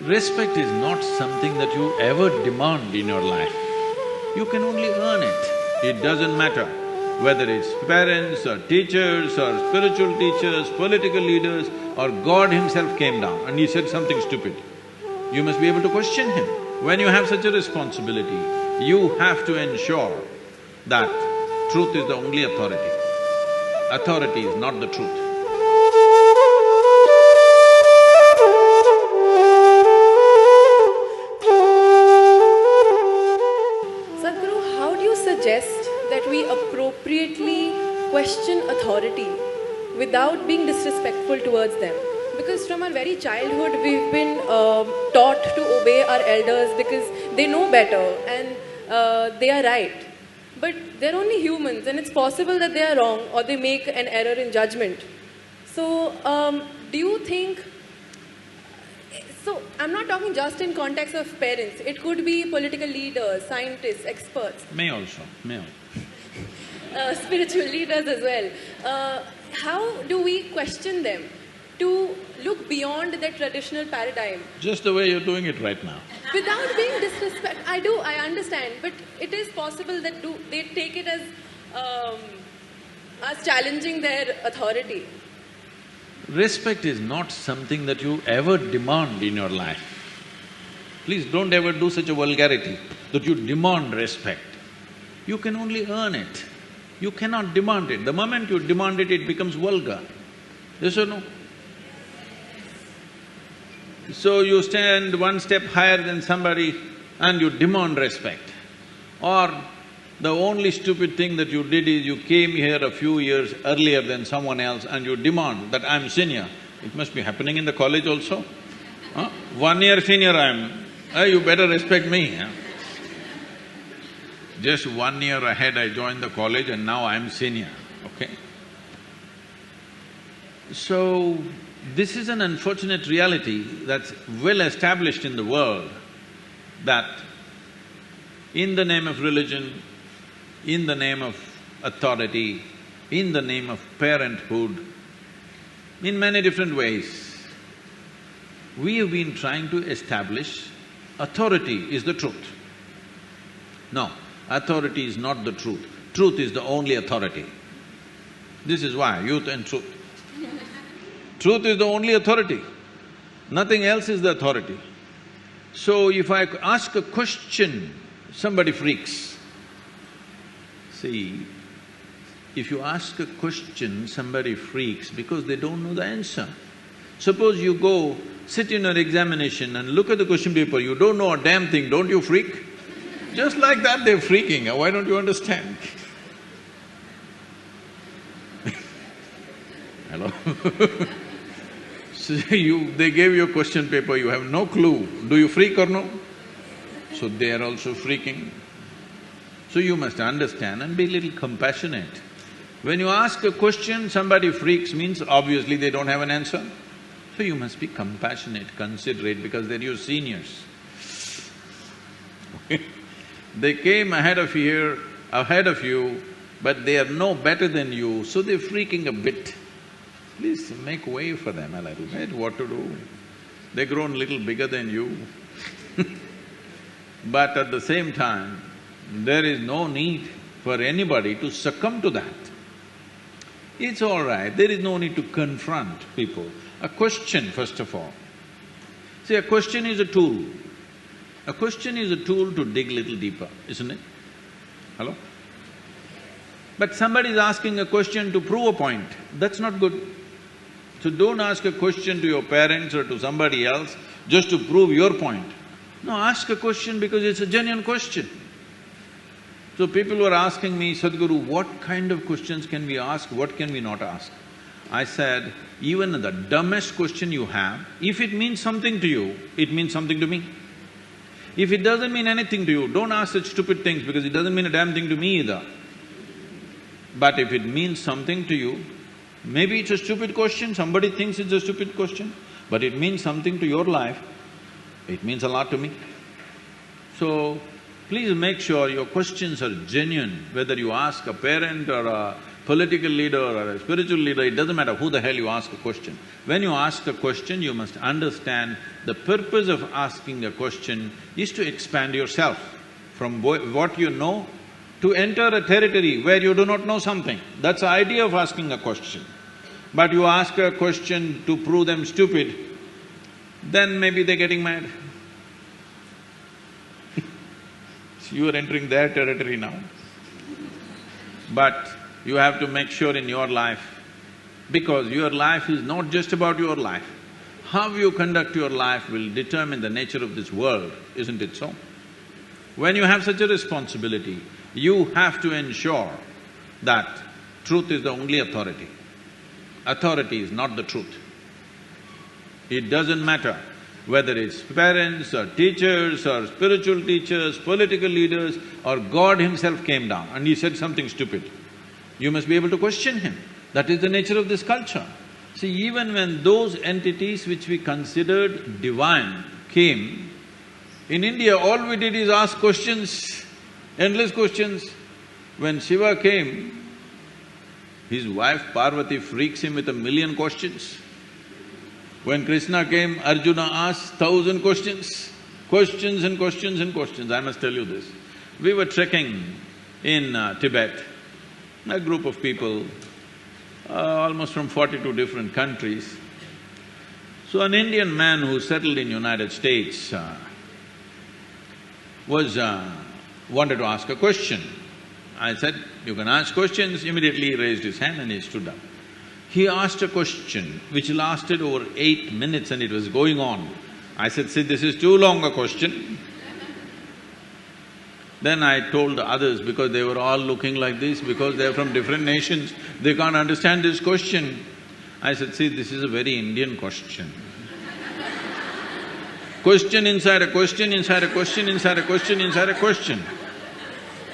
Respect is not something that you ever demand in your life. You can only earn it. It doesn't matter whether it's parents or teachers or spiritual teachers, political leaders, or God himself came down and he said something stupid. You must be able to question him. When you have such a responsibility, you have to ensure that truth is the only authority. Authority is not the truth. Sadhguru, how do you suggest that we appropriately question authority without being disrespectful towards them? Because from our very childhood, we've been taught to obey our elders because they know better and they are right. But they're only humans and it's possible that they are wrong or they make an error in judgment. So, do you think… So, I'm not talking just in context of parents. It could be political leaders, scientists, experts. May also. Spiritual leaders as well. How do we question them to look beyond that traditional paradigm? Just the way you're doing it right now. Without being disrespectful. I understand, but it is possible that they take it as challenging their authority. Respect is not something that you ever demand in your life. Please don't ever do such a vulgarity that you demand respect. You can only earn it. You cannot demand it. The moment you demand it, it becomes vulgar. Yes or no? So you stand one step higher than somebody and you demand respect. Or the only stupid thing that you did is you came here a few years earlier than someone else and you demand that I'm senior. It must be happening in the college also. 1 year senior I am, you better respect me. Just 1 year ahead I joined the college and now I'm senior, okay? So, this is an unfortunate reality that's well established in the world, that in the name of religion, in the name of authority, in the name of parenthood, in many different ways, we have been trying to establish authority is the truth. No, authority is not the truth. Truth is the only authority. This is why, youth and truth. Truth is the only authority. Nothing else is the authority. So if I ask a question, somebody freaks. See, if you ask a question, somebody freaks because they don't know the answer. Suppose you go, sit in an examination and look at the question paper, you don't know a damn thing, don't you freak? Just like that they're freaking, why don't you understand? Hello? So they gave you a question paper, you have no clue, do you freak or no? So they are also freaking. So you must understand and be a little compassionate. When you ask a question, somebody freaks means obviously they don't have an answer. So you must be compassionate, considerate because they're your seniors. They came ahead of you, but they are no better than you, so they're freaking a bit. Please make way for them a little bit, what to do? They've grown a little bigger than you. But at the same time, there is no need for anybody to succumb to that. It's all right, there is no need to confront people. A question, first of all. See, a question is a tool. A question is a tool to dig little deeper, isn't it? Hello? But somebody is asking a question to prove a point, that's not good. So don't ask a question to your parents or to somebody else just to prove your point. No, ask a question because it's a genuine question. So people were asking me, Sadhguru, what kind of questions can we ask, what can we not ask? I said, even the dumbest question you have, if it means something to you, it means something to me. If it doesn't mean anything to you, don't ask such stupid things because it doesn't mean a damn thing to me either. But if it means something to you, maybe it's a stupid question, somebody thinks it's a stupid question, but it means something to your life, it means a lot to me. So, please make sure your questions are genuine, whether you ask a parent or a political leader or a spiritual leader, it doesn't matter who the hell you ask a question. When you ask a question, you must understand the purpose of asking a question is to expand yourself from what you know to enter a territory where you do not know something. That's the idea of asking a question. But you ask a question to prove them stupid, then maybe they're getting mad. You are entering their territory now. But you have to make sure in your life, because your life is not just about your life. How you conduct your life will determine the nature of this world, isn't it so? When you have such a responsibility, you have to ensure that truth is the only authority. Authority is not the truth. It doesn't matter whether it's parents or teachers or spiritual teachers, political leaders, or God himself came down and he said something stupid. You must be able to question him. That is the nature of this culture. See, even when those entities which we considered divine came, in India all we did is ask questions, endless questions. When Shiva came, his wife Parvati freaks him with 1,000,000 questions. When Krishna came, Arjuna asked 1,000 questions, questions and questions and questions. I must tell you this. We were trekking in Tibet, a group of people, almost from 42 different countries. So an Indian man who settled in United States wanted to ask a question. I said, "You can ask questions." Immediately he raised his hand and he stood up. He asked a question which lasted over 8 minutes and it was going on. I said, "See, this is too long a question." Then I told the others, because they were all looking like this, because they're from different nations, they can't understand this question. I said, "See, this is a very Indian question." Question inside a question, inside a question, inside a question, inside a question.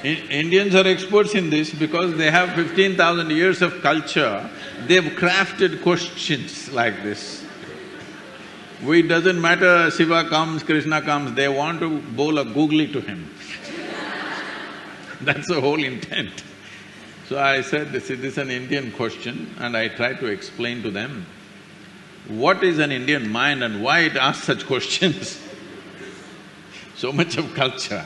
Indians are experts in this because they have 15,000 years of culture, they've crafted questions like this. It doesn't matter Shiva comes, Krishna comes, they want to bowl a googly to him. That's the whole intent. So I said, this is an Indian question, and I tried to explain to them what is an Indian mind and why it asks such questions. So much of culture.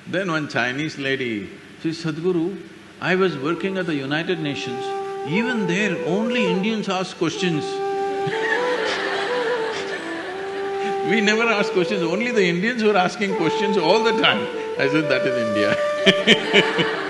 Then one Chinese lady says, "Sadhguru, I was working at the United Nations, even there only Indians ask questions." We never ask questions, only the Indians were asking questions all the time. I said, that is India.